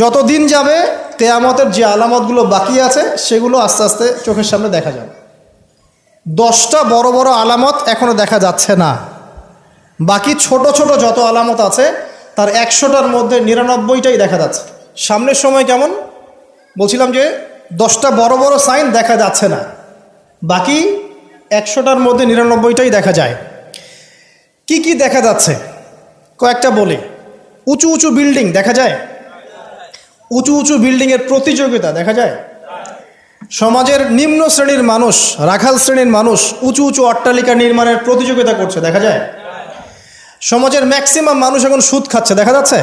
যত দিন যাবে কিয়ামতের যে আলামতগুলো বাকি আছে সেগুলো আস্তে আস্তে চোখের সামনে দেখা যাবে। 10টা বড় বড় আলামত এখনো দেখা যাচ্ছে না, বাকি ছোট ছোট যত আলামত আছে তার 100টার মধ্যে 99টাই দেখা যাচ্ছে। সামনের সময় কেমন বলছিলাম যে 10টা বড় বড় সাইন দেখা যাচ্ছে না, বাকি 100টার মধ্যে 99টাই দেখা যায়। কি কি দেখা যাচ্ছে কয়েকটা বলি। উঁচু উঁচু বিল্ডিং দেখা যায়, উঁচু উঁচু বিল্ডিংয়ের প্রতিযোগিতা দেখা যায়। সমাজের নিম্ন শ্রেণীর মানুষ, রাখাল শ্রেণীর মানুষ উঁচু উঁচু অট্টালিকা নির্মাণের প্রতিযোগিতা করছে দেখা যায়। সমাজের ম্যাক্সিমাম মানুষ এখন সুদ খাচ্ছে দেখা যাচ্ছে।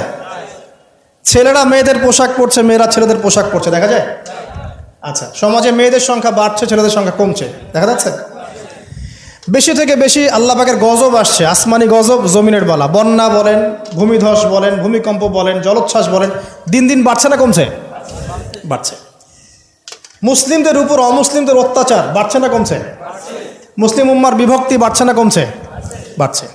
ছেলেরা মেয়েদের পোশাক পরছে, মেয়েরা ছেলেদের পোশাক পরছে দেখা যায়। আচ্ছা, সমাজে মেয়েদের সংখ্যা বাড়ছে, ছেলেদের সংখ্যা কমছে দেখা যাচ্ছে। বেশি থেকে বেশি আল্লাহ পাকের গজব আসছে, আসমানি গজব, জমিনের বালা, বন্যা বলেন, ভূমিধস বলেন, ভূমিকম্প বলেন, জলোচ্ছ্বাস বলেন, দিন দিন বাড়ছে না কমছে? বাড়ছে। মুসলিমদের উপর অমুসলিমদের অত্যাচার বাড়ছে না কমছে? মুসলিম উম্মার বিভক্তি বাড়ছে না কমছে? বাড়ছে।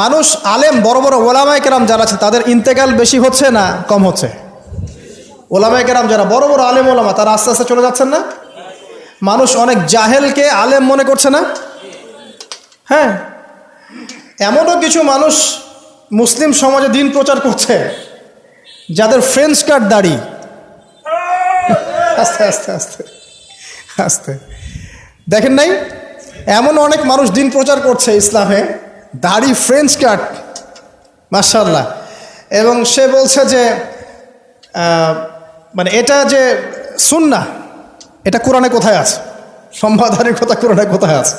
মানুষ আলেম, বড় বড় ওলামায়ে কেরাম যারা আছে তাদের ইন্তেকাল বেশি হচ্ছে না কম হচ্ছে? ওলামায়ে কেরাম যারা বড় বড় আলেম ওলামা তারা আস্তে আস্তে চলে যাচ্ছেন না? মানুষ অনেক জাহেলকে আলেম মনে করছে না? হ্যাঁ, এমনও কিছু মানুষ মুসলিম সমাজে দিন প্রচার করছে যাদের ফ্রেঞ্চ কাট দাড়ি। আস্তে আস্তে আস্তে আস্তে দেখেন নাই, এমন অনেক মানুষ দিন প্রচার করছে ইসলামে, দাড়ি ফ্রেঞ্চ কাট, মাশাআল্লাহ। এবং সে বলছে যে মানে এটা যে সুন্নাহ, এটা কোরআনে কোথায় আছে? সম্মাদারির কথা কোরআনে কোথায় আছে?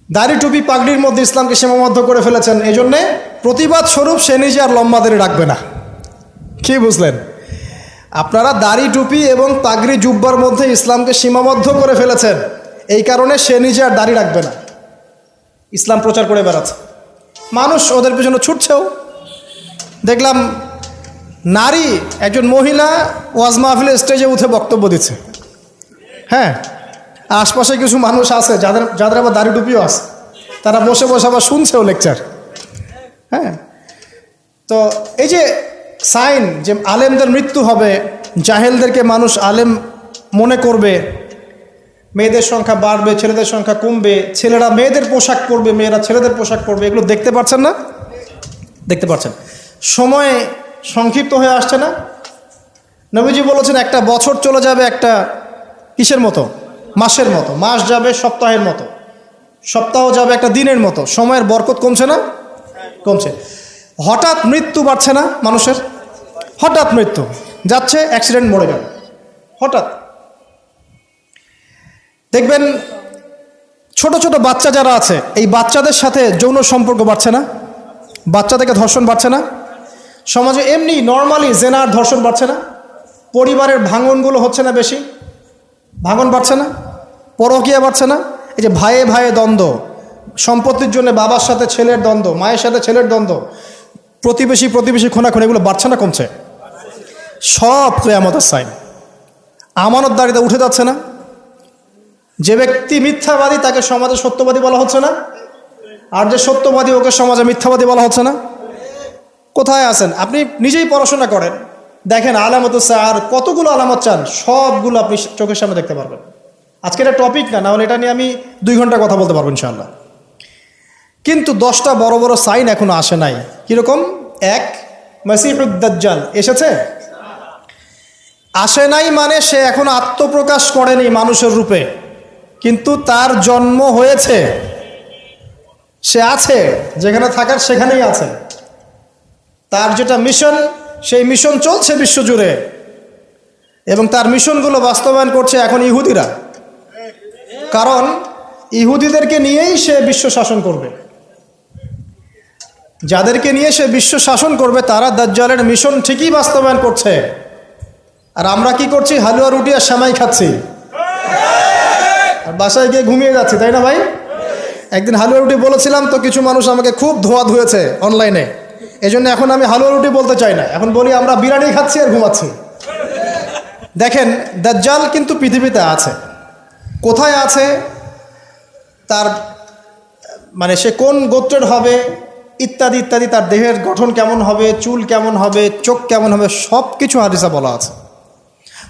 দাড়ি টুপি পাগড়ির মধ্যে ইসলামকে সীমাবদ্ধ করে ফেলেছেন, এই জন্যে প্রতিবাদ স্বরূপ সে নিজে আর লম্বা দাড়ি রাখবে না। কি বুঝলেন? আপনারা দাড়ি টুপি এবং পাগড়ি জুব্বার মধ্যে ইসলামকে সীমাবদ্ধ করে ফেলেছেন, এই কারণে সে নিজে আর দাড়ি রাখবে না, ইসলাম প্রচার করে বেড়াচ্ছে। মানুষ ওদের পেছনে ছুটছেও। দেখলাম নারী একজন মহিলা ওয়াজ মাহফিলের স্টেজে উঠে বক্তব্য দিচ্ছে। হ্যাঁ, আশপাশে কিছু মানুষ আছে যাদের আবার দাড়ি টুপিও আছে, তারা বসে বসে আবার শুনছেও লেকচার। হ্যাঁ, তো এই যে সাইন যে আলেমদের মৃত্যু হবে, জাহেলদেরকে মানুষ আলেম মনে করবে, মেয়েদের সংখ্যা বাড়বে, ছেলেদের সংখ্যা কমবে, ছেলেরা মেয়েদের পোশাক পরবে, মেয়েরা ছেলেদের পোশাক পরবে, এগুলো দেখতে পাচ্ছেন না? দেখতে পাচ্ছেন। সময় সংক্ষিপ্ত হয়ে আসছে না? নবীজি বলেছেন একটা বছর চলে যাবে একটা কিসের মতো? মাসের মতো। মাস যাবে সপ্তাহের মতো, সপ্তাহ যাবে একটা দিনের মতো। সময়ের বরকত কমছে না? কমছে। হঠাৎ মৃত্যু বাড়ছে না মানুষের? হঠাৎ মৃত্যু যাচ্ছে, অ্যাক্সিডেন্ট, মরে গেল হঠাৎ। দেখবেন ছোট ছোট বাচ্চা যারা আছে, এই বাচ্চাদের সাথে যৌন সম্পর্ক বাড়ছে না? বাচ্চা থেকে ধর্ষণ বাড়ছে না? সমাজে এমনি নর্মালি জেনার ধর্ষণ বাড়ছে না? পরিবারের ভাঙনগুলো হচ্ছে না বেশি? ভাঙন বাড়ছে না? পরকীয়া বাড়ছে না? এই যে ভাইয়ে ভাইয়ে দ্বন্দ্ব, সম্পত্তির জন্য বাবার সাথে ছেলের দ্বন্দ্ব, মায়ের সাথে ছেলের দ্বন্দ্ব, প্রতিবেশী খুনাখুনি, এগুলো বাড়ছে না কমছে? সব কিয়ামতের সাইন। আমানতদারিতা উঠে যাচ্ছে না? যে ব্যক্তি মিথ্যাবাদী তাকে সমাজে সত্যবাদী বলা হচ্ছে না? আর যে সত্যবাদী ওকে সমাজে মিথ্যাবাদী বলা হচ্ছে না? কোথায় আছেন? আপনি নিজেই পড়াশোনা করেন, দেখেন আলামত আর কতগুলো আলামত চান, সবগুলো আপনি চোখের সামনে দেখতে পারবেন। আজকে এটা টপিক না হলে এটা নিয়ে আমি 2 ঘন্টা কথা বলতে পারবো ইনশাআল্লাহ। কিন্তু 10টা বড় বড় সাইন এখনো আসে নাই। কিরকম? 1, মাসিহুদ দাজ্জাল এসেছে? আসে নাই মানে সে এখনো আত্মপ্রকাশ করেনি মানুষের রূপে, কিন্তু তার জন্ম হয়েছে, সে আছে, যেখানে থাকার সেখানেই আছে। তার যেটা মিশন, সেই মিশন চলছে বিশ্বজুড়ে, এবং তার মিশনগুলো বাস্তবায়ন করছে এখন ইহুদিরা। কারণ ইহুদিদেরকে নিয়েই সে বিশ্ব শাসন করবে। যাদেরকে নিয়ে সে বিশ্ব শাসন করবে তারা দাজ্জালের মিশন ঠিকই বাস্তবায়ন করছে। আর আমরা কি করছি? হালুয়া রুটি আর সেমাই খাচ্ছি, আর বাসায় গিয়ে ঘুমিয়ে যাচ্ছি, তাই না ভাই? একদিন হালুয়া রুটি বলেছিলাম তো কিছু মানুষ আমাকে খুব ধোয়া ধুয়েছে অনলাইনে, এই জন্য এখন আমি হালুয়া রুটি বলতে চাই না, এখন বলি আমরা বিরিয়ানি খাচ্ছি আর ঘুমাচ্ছি। দেখেন, দাজ্জাল কিন্তু পৃথিবীতে আছে। কোথায় আছে? তার মানে সে কোন গোত্রের হবে, ইত্যাদি ইত্যাদি, তার দেহের গঠন কেমন হবে, চুল কেমন হবে, চোখ কেমন হবে, সব কিছু হাদিসে বলা আছে।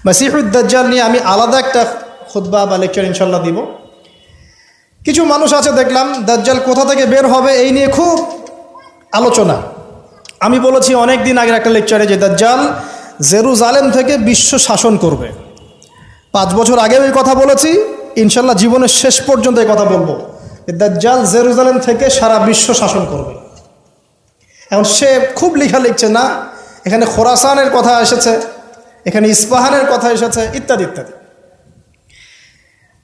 মাসিহুদ দাজ্জাল নিয়ে আমি আলাদা একটা খুতবা বা লেকচার ইনশাল্লাহ দিব। কিছু মানুষ আছে দেখলাম দাজ্জাল কোথা থেকে বের হবে এই নিয়ে খুব আলোচনা। আমি বলেছি অনেক দিন আগের একটা লেকচারে যে দাজ্জাল জেরুজালেম থেকে বিশ্ব শাসন করবে। 5 বছর আগেও এই কথা বলেছি, ইনশাল্লাহ জীবনের শেষ পর্যন্ত এই কথা বলবো। দাজ্জাল জেরুজালেম থেকে সারা বিশ্ব শাসন করবে। এখন সে খুব লেখা লিখছে না, এখানে খোরাসানের কথা এসেছে, এখানে ইস্পাহানের কথা এসেছে, ইত্যাদি ইত্যাদি।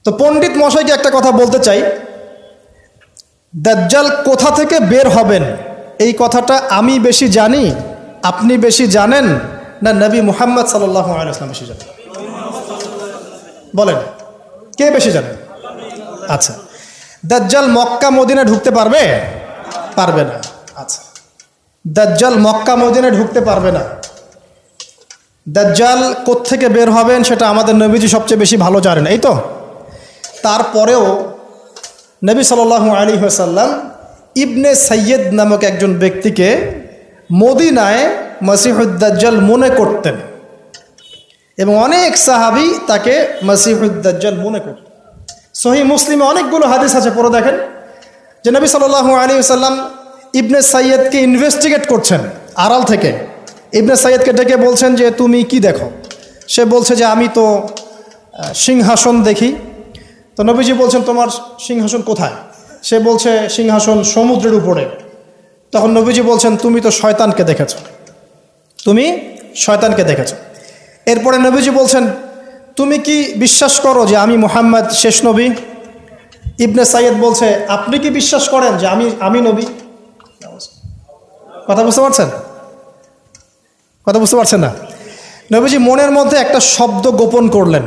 তো পণ্ডিত মশাইকে একটা কথা বলতে চাই, দাজ্জাল কোথা থেকে বের হবেন এই কথাটা আমি বেশি জানি, আপনি বেশি জানেন, না নবী মুহাম্মদ সাল্লাল্লাহু আলাইহি ওয়াসাল্লাম বেশি জানেন? বলেন কে বেশি জানেন? আচ্ছা, দাজ্জাল মক্কা মদিনা ঢুকতে পারবে? পারবে না। আচ্ছা, দাজ্জাল মক্কা মদিনায় ঢুকতে পারবে না। দাজ্জাল কোত্থেকে বের হবেন সেটা আমাদের নবীজি সবচেয়ে বেশি ভালো জানেন, এই তো। তারপরেও নবী সাল্লাল্লাহু আলাইহি ওয়াসাল্লাম ইবনে সাইয়্যিদ নামক একজন ব্যক্তিকে মদিনায় মসিহুদ দাজ্জাল মনে করতেন, এবং অনেক সাহাবী তাকে মসিহুদ দাজ্জাল মনে করতেন। সহিহ মুসলিমে অনেকগুলো হাদিস আছে, পড়ে দেখেন যে নবী সাল্লাল্লাহু আলাইহি ওয়াসাল্লাম ইবনে সাইয়্যিদকে ইনভেস্টিগেট করছেন আড়াল থেকে। ইবনে সাইয়্যিদকে ডেকে বলছেন যে তুমি কি দেখো? সে বলছে যে আমি তো সিংহাসন দেখি। তো নবীজি বলছেন তোমার সিংহাসন কোথায়? সে বলছে সিংহাসন সমুদ্রের উপরে। তখন নবীজি বলছেন তুমি তো শয়তানকে দেখেছ, তুমি শয়তানকে দেখেছ। এরপরে নবীজি বলছেন তুমি কি বিশ্বাস করো যে আমি মুহাম্মদ শেষ নবী? ইবনে সাইয়্যিদ বলছে আপনি কি বিশ্বাস করেন যে আমি নবী? কথা বুঝতে পারছেন? কথা বুঝতে পারছেন না? নবীজি মনের মধ্যে একটা শব্দ গোপন করলেন,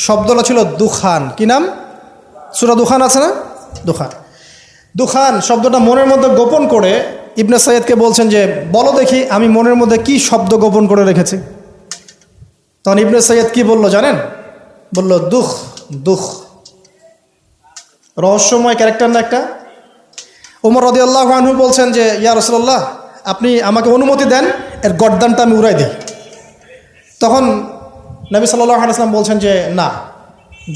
শব্দটা ছিল দুখান। কি নাম? সূরা দুখান আছে না? দুখান। দুখান শব্দটা মনের মধ্যে গোপন করে ইবনে সাইয়্যিদকে বলছেন যে বলো দেখি আমি মনের মধ্যে কি শব্দ গোপন করে রেখেছি। তখন ইবনে সাইয়্যিদ কি বলল জানেন? বলল দুখ। দুখ রহস্যময় ক্যারেক্টার না একটা? ওমর রাদিয়াল্লাহু আনহু বলছেন যে ইয়া রাসূলুল্লাহ আপনি আমাকে অনুমতি দেন, এর গর্দানটা আমি উড়াই দিই। তখন নবী সাল্লাল্লাহু আলাইহি ওয়াসাল্লাম বলছেন যে না,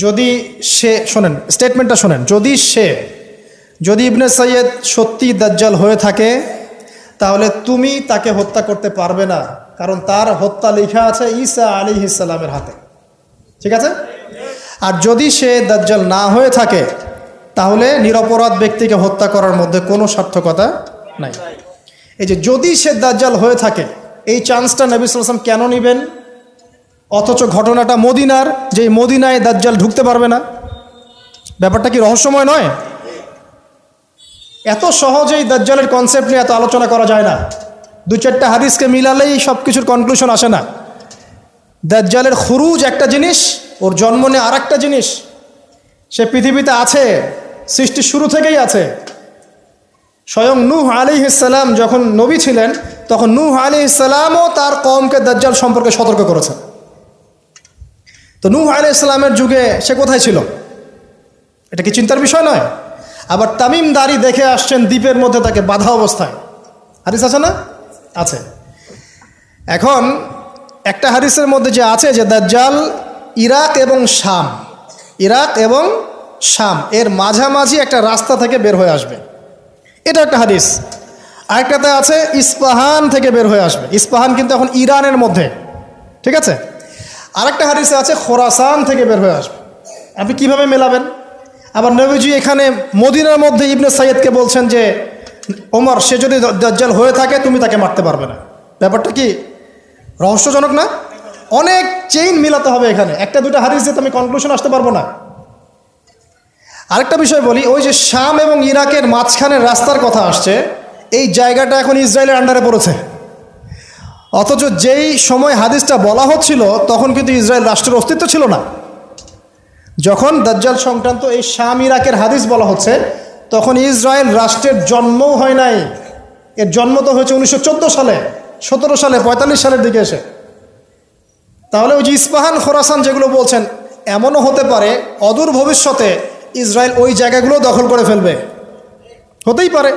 যদি সে, শোনেন স্টেটমেন্টটা শোনেন, যদি ইবনে সাইয়্যিদ সত্যি দাজ্জাল হয়ে থাকে তাহলে তুমি তাকে হত্যা করতে পারবে না, কারণ তার হত্যা লেখা আছে ঈসা আলাইহিস সালামের হাতে। ঠিক আছে? আর যদি সে দাজ্জাল না হয়ে থাকে তাহলে নিরপরাধ ব্যক্তিকে হত্যা করার মধ্যে কোনো সার্থকতা নাই। এই যে যদি সে দাজ্জাল হয়ে থাকে, এই চান্সটা নবী সাল্লাল্লাহু আলাইহি ওয়াসাল্লাম কেন নেবেন? অথচ ঘটনাটা মদিনার, যে মদিনায় দাজ্জাল ঢুকতে পারবে না। ব্যাপারটা কি রহস্যময় নয়? এত সহজেই দাজ্জালের কনসেপ্ট নিয়ে এত আলোচনা করা যায় না। 2-4টা হাদিসকে মিলালেই সব কিছুর কনক্লুশন আসে না। দাজ্জালের খুরুজ একটা জিনিস, ওর জন্ম নিয়ে আর একটা জিনিস। সে পৃথিবীতে আছে, সৃষ্টির শুরু থেকেই আছে। স্বয়ং নূহ আলাইহিস সালাম যখন নবী ছিলেন তখন নূহ আলাইহিস সালামও তার কওমকে দাজ্জাল সম্পর্কে সতর্ক করেছেন। তো নূহ আলাইহিস সালামের যুগে সে কোথায় ছিল? এটা কি চিন্তার বিষয় নয়? আবার তামিম দাড়ি দেখে আসছেন দ্বীপের মধ্যে তাকে বাধা অবস্থায়। হাদিস আছে না? আছে। এখন একটা হাদিসের মধ্যে যে আছে যে দাজ্জাল ইরাক এবং শাম এর মাঝামাঝি একটা রাস্তা থেকে বের হয়ে আসবে, এটা একটা হাদিস। আরেকটাতে আছে ইস্পাহান থেকে বের হয়ে আসবে। ইস্পাহান কিন্তু এখন ইরানের মধ্যে, ঠিক আছে? আরেকটা হাদিসে আছে খোরাসান থেকে বের হয়ে আসবে। আপনি কিভাবে মেলাবেন? আবার নবীজি এখানে মদিনার মধ্যে ইবনে সাইয়্যিদকে বলছেন যে ওমর সে যদি দাজ্জাল হয়ে থাকে তুমি তাকে মারতে পারবে না। ব্যাপারটা কি রহস্যজনক না? অনেক চেইন মিলাতে হবে এখানে, একটা দুটা হাদিস দিয়ে আমি কনক্লুশন আসতে পারবো না। আরেকটা বিষয় বলি, ওই যে শাম এবং ইরাকের মাঝখানের রাস্তার কথা আসছে, এই জায়গাটা এখন ইসরায়েলের আন্ডারে পড়েছে। অথচ যেই সময় হাদিসটা বলা হচ্ছিল তখন কিন্তু ইসরায়েল রাষ্ট্রের অস্তিত্ব ছিল না। যখন দাজ্জাল সংক্রান্ত এই শাম ইরাকের হাদিস বলা হচ্ছে তখন ইসরায়েল রাষ্ট্রের জন্মও হয় নাই। এর জন্ম তো হয়েছে 1914 সালে, 17 সালে, 45 সালের দিকে এসে। তাহলে ওই যে ইস্পাহান খোরাসান যেগুলো বলছেন, এমনও হতে পারে অদূর ভবিষ্যতে ইসরায়েল ওই জায়গাগুলো দখল করে ফেলবে, হতেই পারে।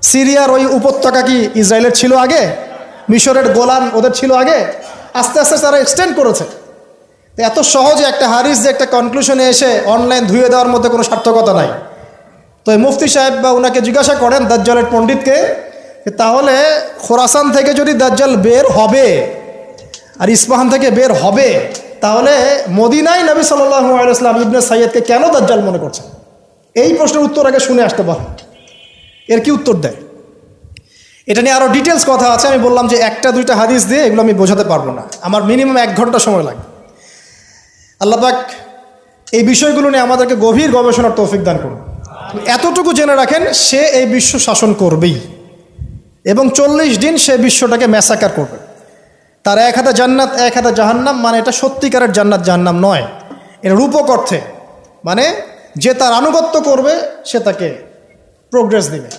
সিরিয়ার ওই উপত্যকা কি ইসরায়েলের ছিল আগে? মিশরের গোলান ওদের ছিল আগে? আস্তে আস্তে তারা এক্সটেন্ড করেছে। তো এত সহজে একটা হাদিস যে একটা কনক্লুশনে এসে অনলাইন ধুয়ে দেওয়ার মধ্যে কোনো সার্থকতা নাই। তো এই মুফতি সাহেব বা ওনাকে জিজ্ঞাসা করেন দাজ্জালের পণ্ডিতকে, তাহলে খোরাসান থেকে যদি দাজ্জাল বের হবে আর ইস্পাহান থেকে বের হবে, তাহলে মদিনায় নবী সাল্লাল্লাহু আলাইহি ওয়াসাল্লাম ইবনে সাইয়্যদকে কেন দাজ্জাল মনে করছেন? এই প্রশ্নের উত্তর আগে শুনে আসতে বলেন, এর কি উত্তর দেয়? এটা নিয়ে আরও ডিটেলস কথা আছে। আমি বললাম যে একটা দুইটা হাদিস দিয়ে এগুলো আমি বোঝাতে পারবো না, আমার মিনিমাম 1 ঘন্টা সময় লাগবে। আল্লাহ পাক এই বিষয়গুলো নিয়ে আমাদেরকে গভীর গবেষণার তৌফিক দান করুন। এতটুকু জেনে রাখেন, সে এই বিশ্ব শাসন করবেই এবং 40 দিন সে বিশ্বটাকে ম্যাসাকার করবে। তার 1 হাতে জান্নাত 1 হাতে জাহান্নাম, মানে এটা সত্যিকারের জান্নাত জাহান্নাম নয়, এর রূপক অর্থে, মানে যে তার আনুগত্য করবে সে তাকে প্রোগ্রেস দিবে।